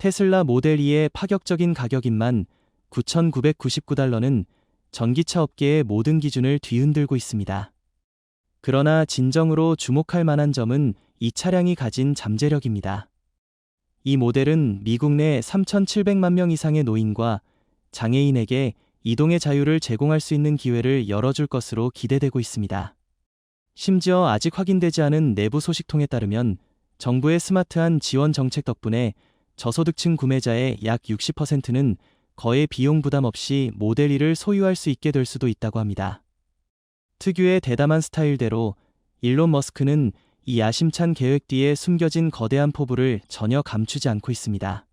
테슬라 모델 2의 파격적인 가격인만 $9,999는 전기차 업계의 모든 기준을 뒤흔들고 있습니다. 그러나 진정으로 주목할 만한 점은 이 차량이 가진 잠재력입니다. 이 모델은 미국 내 3,700만 명 이상의 노인과 장애인에게 이동의 자유를 제공할 수 있는 기회를 열어줄 것으로 기대되고 있습니다. 심지어 아직 확인되지 않은 내부 소식통에 따르면 정부의 스마트한 지원 정책 덕분에 저소득층 구매자의 약 60%는 거의 비용 부담 없이 모델 2를 소유할 수 있게 될 수도 있다고 합니다. 특유의 대담한 스타일대로 일론 머스크는 이 야심찬 계획 뒤에 숨겨진 거대한 포부를 전혀 감추지 않고 있습니다.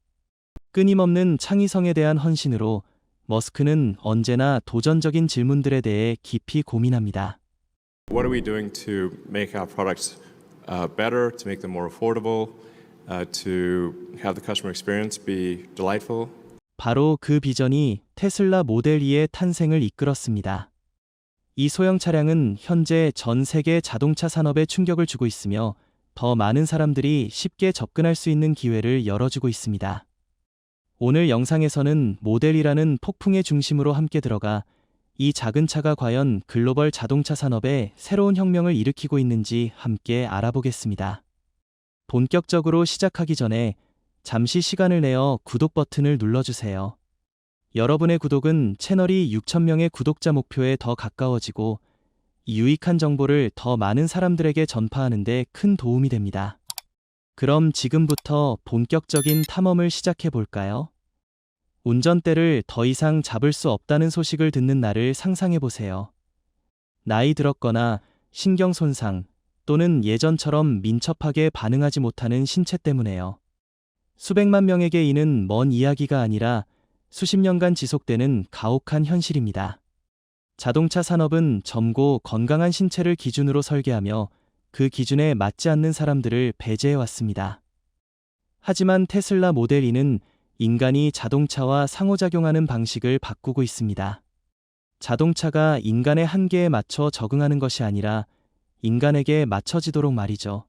끊임없는 창의성에 대한 헌신으로 머스크는 언제나 도전적인 질문들에 대해 깊이 고민합니다. What are we doing to make our products better, to make them more affordable, to have the customer experience be delightful? 바로 그 비전이 테슬라 모델 2의 탄생을 이끌었습니다. 이 소형 차량은 현재 전 세계 자동차 산업에 충격을 주고 있으며 더 많은 사람들이 쉽게 접근할 수 있는 기회를 열어주고 있습니다. 오늘 영상에서는 모델 2라는 폭풍의 중심으로 함께 들어가 이 작은 차가 과연 글로벌 자동차 산업에 새로운 혁명을 일으키고 있는지 함께 알아보겠습니다. 본격적으로 시작하기 전에 잠시 시간을 내어 구독 버튼을 눌러주세요. 여러분의 구독은 채널이 6,000명의 구독자 목표에 더 가까워지고 유익한 정보를 더 많은 사람들에게 전파하는 데 큰 도움이 됩니다. 그럼 지금부터 본격적인 탐험을 시작해 볼까요? 운전대를 더 이상 잡을 수 없다는 소식을 듣는 날을 상상해 보세요. 나이 들었거나 신경 손상 또는 예전처럼 민첩하게 반응하지 못하는 신체 때문에요. 수백만 명에게 이는 먼 이야기가 아니라 수십 년간 지속되는 가혹한 현실입니다. 자동차 산업은 젊고 건강한 신체를 기준으로 설계하며 그 기준에 맞지 않는 사람들을 배제해 왔습니다. 하지만 테슬라 모델 2는 인간이 자동차와 상호작용하는 방식을 바꾸고 있습니다. 자동차가 인간의 한계에 맞춰 적응하는 것이 아니라 인간에게 맞춰지도록 말이죠.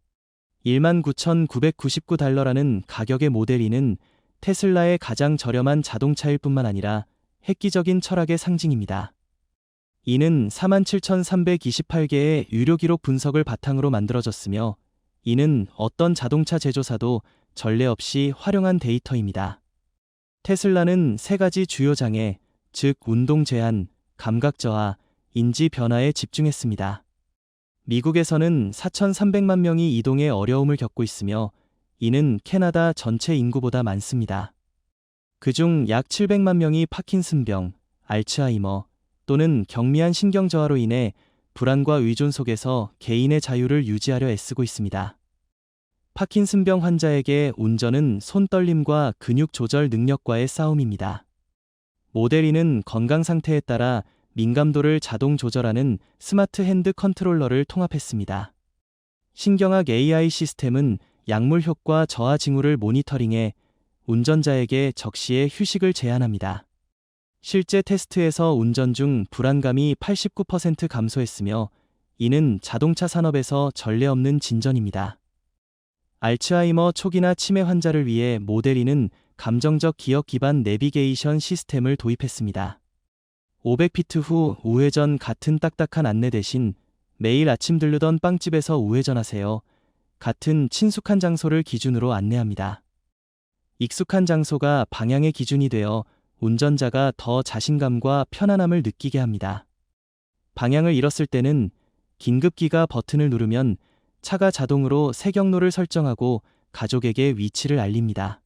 19,999달러라는 가격의 모델 2는 테슬라의 가장 저렴한 자동차일 뿐만 아니라 획기적인 철학의 상징입니다. 이는 47,328개의 유료 기록 분석을 바탕으로 만들어졌으며 이는 어떤 자동차 제조사도 전례 없이 활용한 데이터입니다. 테슬라는 세 가지 주요 장애, 즉 운동 제한, 감각 저하, 인지 변화에 집중했습니다. 미국에서는 4,300만 명이 이동에 어려움을 겪고 있으며 이는 캐나다 전체 인구보다 많습니다. 그중 약 700만 명이 파킨슨병, 알츠하이머 또는 경미한 신경저하로 인해 불안과 의존 속에서 개인의 자유를 유지하려 애쓰고 있습니다. 파킨슨병 환자에게 운전은 손떨림과 근육 조절 능력과의 싸움입니다. 모델 2는 건강 상태에 따라 민감도를 자동 조절하는 스마트 핸드 컨트롤러를 통합했습니다. 신경학 AI 시스템은 약물 효과 저하 징후를 모니터링해 운전자에게 적시에 휴식을 제한합니다. 실제 테스트에서 운전 중 불안감이 89% 감소했으며 이는 자동차 산업에서 전례 없는 진전입니다. 알츠하이머 초기나 치매 환자를 위해 모델 2는 감정적 기억 기반 내비게이션 시스템을 도입했습니다. 500피트 후 우회전 같은 딱딱한 안내 대신 매일 아침 들르던 빵집에서 우회전하세요. 같은 친숙한 장소를 기준으로 안내합니다. 익숙한 장소가 방향의 기준이 되어 운전자가 더 자신감과 편안함을 느끼게 합니다. 방향을 잃었을 때는 긴급기가 버튼을 누르면 차가 자동으로 새 경로를 설정하고 가족에게 위치를 알립니다.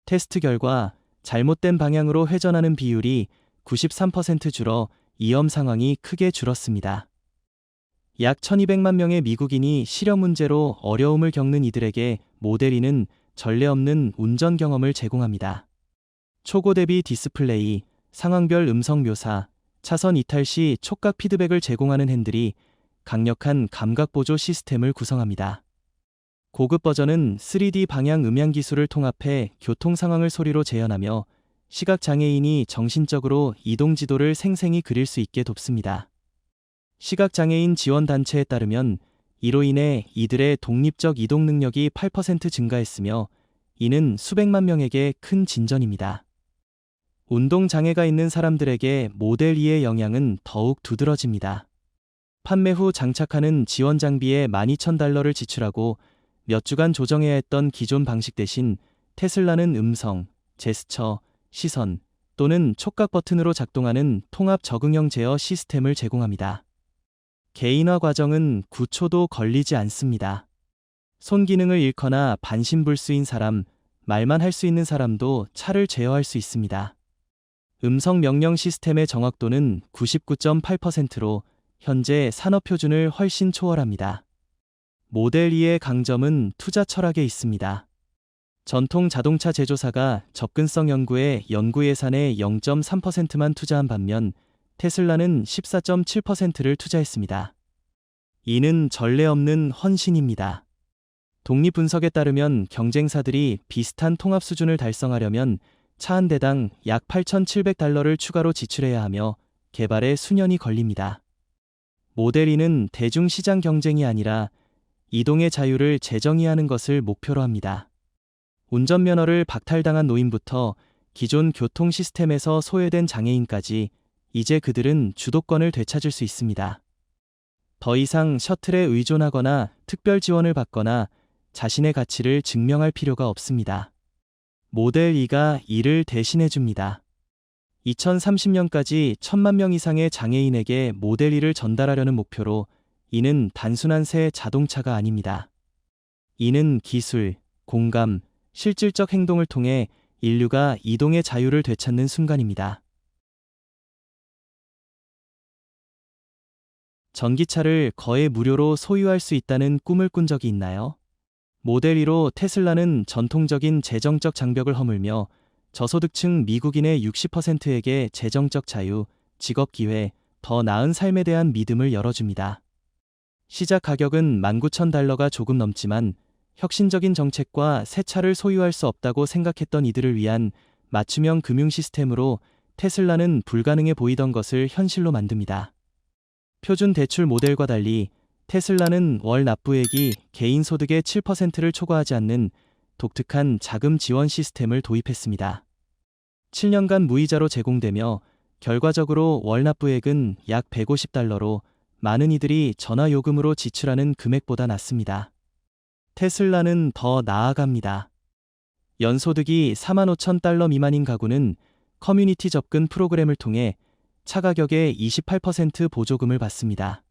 테스트 결과 잘못된 방향으로 회전하는 비율이 93% 줄어 위험 상황이 크게 줄었습니다. 약 1200만 명의 미국인이 시력 문제로 어려움을 겪는 이들에게 모델 2는 전례 없는 운전 경험을 제공합니다. 초고 대비 디스플레이, 상황별 음성 묘사, 차선 이탈 시 촉각 피드백을 제공하는 핸들이 강력한 감각 보조 시스템을 구성합니다. 고급 버전은 3D 방향 음향 기술을 통합해 교통 상황을 소리로 재현하며 시각 장애인이 정신적으로 이동 지도를 생생히 그릴 수 있게 돕습니다. 시각 장애인 지원 단체에 따르면 이로 인해 이들의 독립적 이동 능력이 8% 증가했으며 이는 수백만 명에게 큰 진전입니다. 운동 장애가 있는 사람들에게 모델 2의 영향은 더욱 두드러집니다. 판매 후 장착하는 지원 장비에 12,000달러를 지출하고 몇 주간 조정해야 했던 기존 방식 대신 테슬라는 음성, 제스처, 시선 또는 촉각 버튼으로 작동하는 통합 적응형 제어 시스템을 제공합니다. 개인화 과정은 9초도 걸리지 않습니다. 손 기능을 잃거나 반신불수인 사람, 말만 할 수 있는 사람도 차를 제어할 수 있습니다. 음성 명령 시스템의 정확도는 99.8%로 현재 산업 표준을 훨씬 초월합니다. 모델 2의 강점은 투자 철학에 있습니다. 전통 자동차 제조사가 접근성 연구에 연구 예산의 0.3%만 투자한 반면 테슬라는 14.7%를 투자했습니다. 이는 전례 없는 헌신입니다. 독립 분석에 따르면 경쟁사들이 비슷한 통합 수준을 달성하려면 차 한 대당 약 8,700달러를 추가로 지출해야 하며 개발에 수년이 걸립니다. 모델 2는 대중시장 경쟁이 아니라 이동의 자유를 재정의하는 것을 목표로 합니다. 운전면허를 박탈당한 노인부터 기존 교통 시스템에서 소외된 장애인까지 이제 그들은 주도권을 되찾을 수 있습니다. 더 이상 셔틀에 의존하거나 특별 지원을 받거나 자신의 가치를 증명할 필요가 없습니다. 모델 2가 이를 대신해 줍니다. 2030년까지 1,000만 명 이상의 장애인에게 모델 2를 전달하려는 목표로 이는 단순한 새 자동차가 아닙니다. 이는 기술, 공감, 실질적 행동을 통해 인류가 이동의 자유를 되찾는 순간입니다. 전기차를 거의 무료로 소유할 수 있다는 꿈을 꾼 적이 있나요? 모델 2로 테슬라는 전통적인 재정적 장벽을 허물며 저소득층 미국인의 60%에게 재정적 자유, 직업 기회, 더 나은 삶에 대한 믿음을 열어줍니다. 시작 가격은 19,000달러가 조금 넘지만 혁신적인 정책과 새 차를 소유할 수 없다고 생각했던 이들을 위한 맞춤형 금융 시스템으로 테슬라는 불가능해 보이던 것을 현실로 만듭니다. 표준 대출 모델과 달리 테슬라는 월 납부액이 개인 소득의 7%를 초과하지 않는 독특한 자금 지원 시스템을 도입했습니다. 7년간 무이자로 제공되며 결과적으로 월 납부액은 약 150달러로 많은 이들이 전화 요금으로 지출하는 금액보다 낮습니다. 테슬라는 더 나아갑니다. 연소득이 45,000달러 미만인 가구는 커뮤니티 접근 프로그램을 통해 차 가격의 28% 보조금을 받습니다.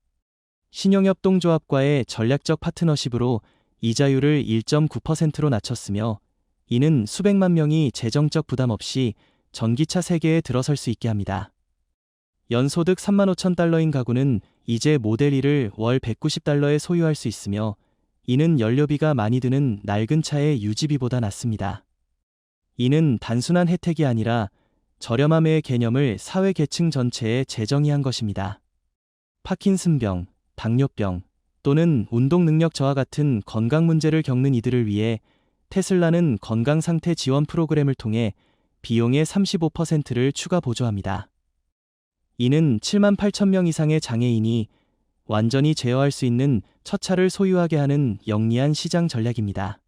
신용협동조합과의 전략적 파트너십으로 이자율을 1.9%로 낮췄으며 이는 수백만 명이 재정적 부담 없이 전기차 세계에 들어설 수 있게 합니다. 연소득 35,000달러인 가구는 이제 모델 2를 월 190달러에 소유할 수 있으며 이는 연료비가 많이 드는 낡은 차의 유지비보다 낮습니다. 이는 단순한 혜택이 아니라 저렴함의 개념을 사회 계층 전체에 재정의한 것입니다. 파킨슨병, 당뇨병 또는 운동 능력 저하 같은 건강 문제를 겪는 이들을 위해 테슬라는 건강 상태 지원 프로그램을 통해 비용의 35%를 추가 보조합니다. 이는 7만 8천 명 이상의 장애인이 완전히 제어할 수 있는 첫 차를 소유하게 하는 영리한 시장 전략입니다.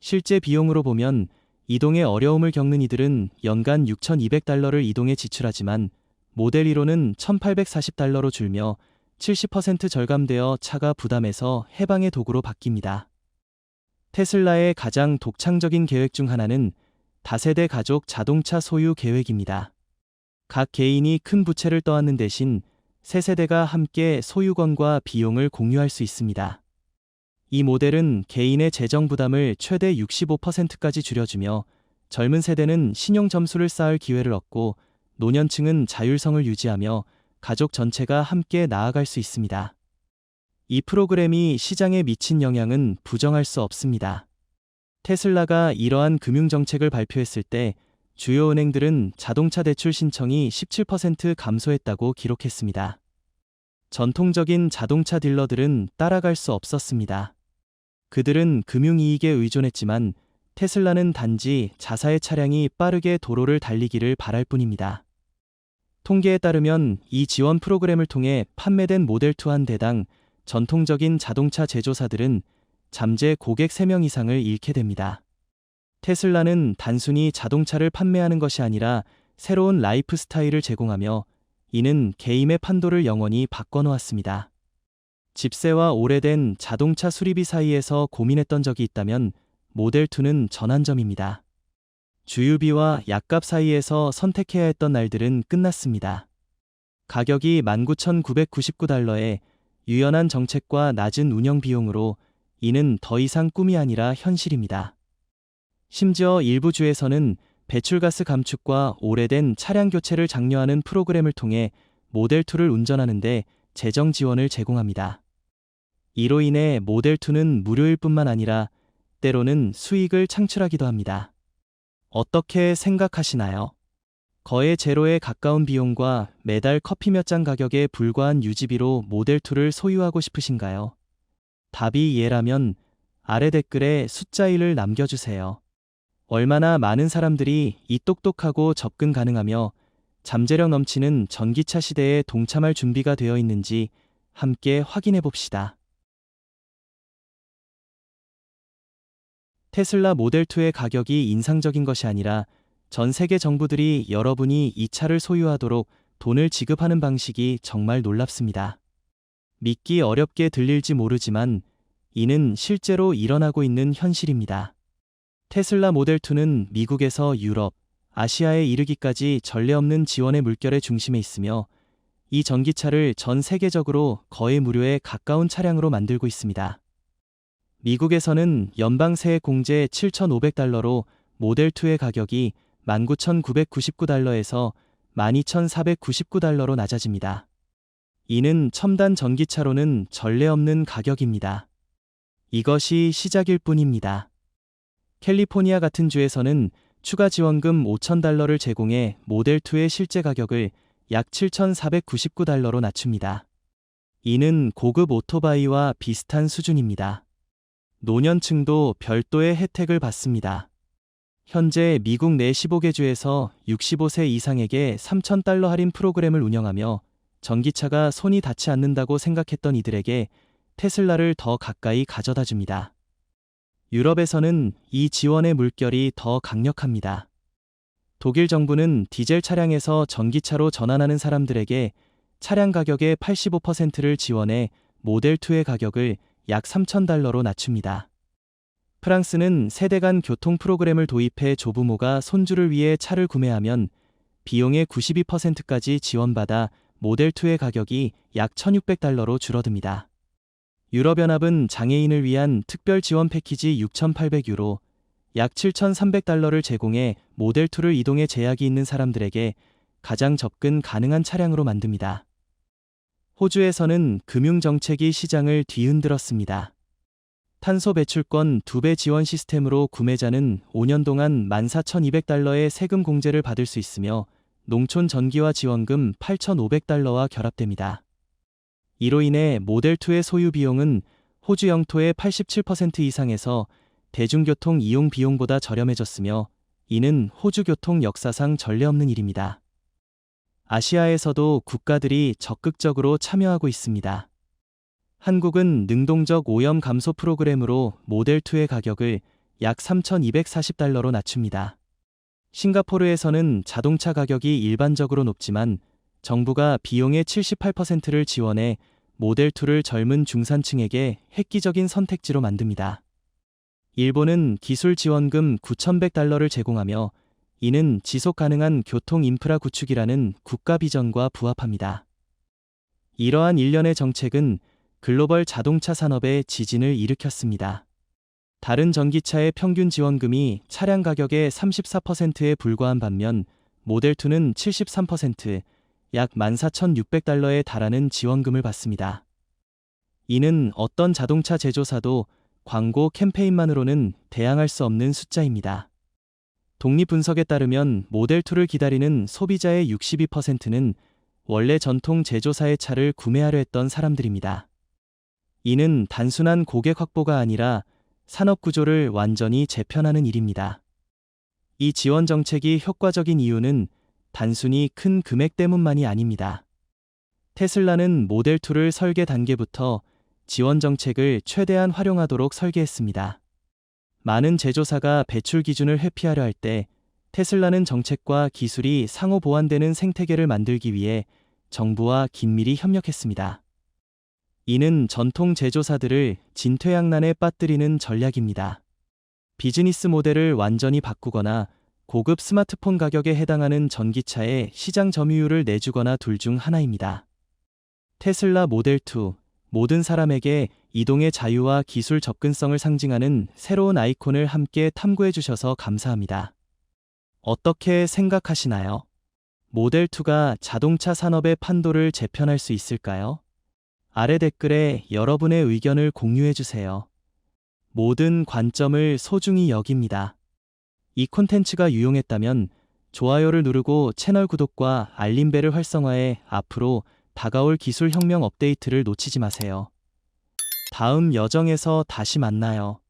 실제 비용으로 보면 이동에 어려움을 겪는 이들은 연간 6,200달러를 이동에 지출하지만 모델 2로는 1,840달러로 줄며 70% 절감되어 차가 부담에서 해방의 도구로 바뀝니다. 테슬라의 가장 독창적인 계획 중 하나는 다세대 가족 자동차 소유 계획입니다. 각 개인이 큰 부채를 떠안는 대신 세 세대가 함께 소유권과 비용을 공유할 수 있습니다. 이 모델은 개인의 재정 부담을 최대 65%까지 줄여주며 젊은 세대는 신용 점수를 쌓을 기회를 얻고 노년층은 자율성을 유지하며 가족 전체가 함께 나아갈 수 있습니다. 이 프로그램이 시장에 미친 영향은 부정할 수 없습니다. 테슬라가 이러한 금융정책을 발표했을 때 주요 은행들은 자동차 대출 신청이 17% 감소했다고 기록했습니다. 전통적인 자동차 딜러들은 따라갈 수 없었습니다. 그들은 금융이익에 의존했지만 테슬라는 단지 자사의 차량이 빠르게 도로를 달리기를 바랄 뿐입니다. 통계에 따르면 이 지원 프로그램을 통해 판매된 모델2 한 대당 전통적인 자동차 제조사들은 잠재 고객 3명 이상을 잃게 됩니다. 테슬라는 단순히 자동차를 판매하는 것이 아니라 새로운 라이프 스타일을 제공하며 이는 개인의 판도를 영원히 바꿔놓았습니다. 집세와 오래된 자동차 수리비 사이에서 고민했던 적이 있다면 모델2는 전환점입니다. 주유비와 약값 사이에서 선택해야 했던 날들은 끝났습니다. 가격이 19,999달러에 유연한 정책과 낮은 운영 비용으로 이는 더 이상 꿈이 아니라 현실입니다. 심지어 일부 주에서는 배출가스 감축과 오래된 차량 교체를 장려하는 프로그램을 통해 모델2를 운전하는데 재정 지원을 제공합니다. 이로 인해 모델2는 무료일 뿐만 아니라 때로는 수익을 창출하기도 합니다. 어떻게 생각하시나요? 거의 제로에 가까운 비용과 매달 커피 몇 잔 가격에 불과한 유지비로 모델2를 소유하고 싶으신가요? 답이 예라면 아래 댓글에 숫자 1을 남겨주세요. 얼마나 많은 사람들이 이 똑똑하고 접근 가능하며 잠재력 넘치는 전기차 시대에 동참할 준비가 되어 있는지 함께 확인해 봅시다. 테슬라 모델2의 가격이 인상적인 것이 아니라 전 세계 정부들이 여러분이 이 차를 소유하도록 돈을 지급하는 방식이 정말 놀랍습니다. 믿기 어렵게 들릴지 모르지만 이는 실제로 일어나고 있는 현실입니다. 테슬라 모델2는 미국에서 유럽, 아시아에 이르기까지 전례 없는 지원의 물결의 중심에 있으며 이 전기차를 전 세계적으로 거의 무료에 가까운 차량으로 만들고 있습니다. 미국에서는 연방 세액 공제 7,500달러로 모델2의 가격이 19,999달러에서 12,499달러로 낮아집니다. 이는 첨단 전기차로는 전례 없는 가격입니다. 이것이 시작일 뿐입니다. 캘리포니아 같은 주에서는 추가 지원금 5,000달러를 제공해 모델2의 실제 가격을 약 7,499달러로 낮춥니다. 이는 고급 오토바이와 비슷한 수준입니다. 노년층도 별도의 혜택을 받습니다. 현재 미국 내 15개 주에서 65세 이상에게 3,000달러 할인 프로그램을 운영하며 전기차가 손이 닿지 않는다고 생각했던 이들에게 테슬라를 더 가까이 가져다 줍니다. 유럽에서는 이 지원의 물결이 더 강력합니다. 독일 정부는 디젤 차량에서 전기차로 전환하는 사람들에게 차량 가격의 85%를 지원해 모델2의 가격을 약 3,000달러로 낮춥니다. 프랑스는 세대 간 교통 프로그램을 도입해 조부모가 손주를 위해 차를 구매하면 비용의 92%까지 지원받아 모델2의 가격이 약 1,600달러로 줄어듭니다. 유럽연합은 장애인을 위한 특별 지원 패키지 6,800유로, 약 7,300달러를 제공해 모델2를 이동에 제약이 있는 사람들에게 가장 접근 가능한 차량으로 만듭니다. 호주에서는 금융정책이 시장을 뒤흔들었습니다. 탄소 배출권 2배 지원 시스템으로 구매자는 5년 동안 14,200달러의 세금 공제를 받을 수 있으며 농촌 전기와 지원금 8,500달러와 결합됩니다. 이로 인해 모델2의 소유 비용은 호주 영토의 87% 이상에서 대중교통 이용 비용보다 저렴해졌으며 이는 호주 교통 역사상 전례 없는 일입니다. 아시아에서도 국가들이 적극적으로 참여하고 있습니다. 한국은 능동적 오염 감소 프로그램으로 모델2의 가격을 약 3,240달러로 낮춥니다. 싱가포르에서는 자동차 가격이 일반적으로 높지만 정부가 비용의 78%를 지원해 모델2를 젊은 중산층에게 획기적인 선택지로 만듭니다. 일본은 기술 지원금 9,100달러를 제공하며 이는 지속 가능한 교통 인프라 구축이라는 국가 비전과 부합합니다. 이러한 일련의 정책은 글로벌 자동차 산업에 지진을 일으켰습니다. 다른 전기차의 평균 지원금이 차량 가격의 34%에 불과한 반면 모델2는 73%, 약 14,600달러에 달하는 지원금을 받습니다. 이는 어떤 자동차 제조사도 광고 캠페인만으로는 대항할 수 없는 숫자입니다. 독립분석에 따르면 모델2를 기다리는 소비자의 62%는 원래 전통 제조사의 차를 구매하려 했던 사람들입니다. 이는 단순한 고객 확보가 아니라 산업 구조를 완전히 재편하는 일입니다. 이 지원 정책이 효과적인 이유는 단순히 큰 금액 때문만이 아닙니다. 테슬라는 모델2를 설계 단계부터 지원 정책을 최대한 활용하도록 설계했습니다. 많은 제조사가 배출 기준을 회피하려 할 때 테슬라는 정책과 기술이 상호 보완되는 생태계를 만들기 위해 정부와 긴밀히 협력했습니다. 이는 전통 제조사들을 진퇴양난에 빠뜨리는 전략입니다. 비즈니스 모델을 완전히 바꾸거나 고급 스마트폰 가격에 해당하는 전기차의 시장 점유율을 내주거나 둘 중 하나입니다. 테슬라 모델 2, 모든 사람에게 이동의 자유와 기술 접근성을 상징하는 새로운 아이콘을 함께 탐구해 주셔서 감사합니다. 어떻게 생각하시나요? 모델 2가 자동차 산업의 판도를 재편할 수 있을까요? 아래 댓글에 여러분의 의견을 공유해 주세요. 모든 관점을 소중히 여깁니다. 이 콘텐츠가 유용했다면 좋아요를 누르고 채널 구독과 알림벨을 활성화해 앞으로 다가올 기술 혁명 업데이트를 놓치지 마세요. 다음 여정에서 다시 만나요.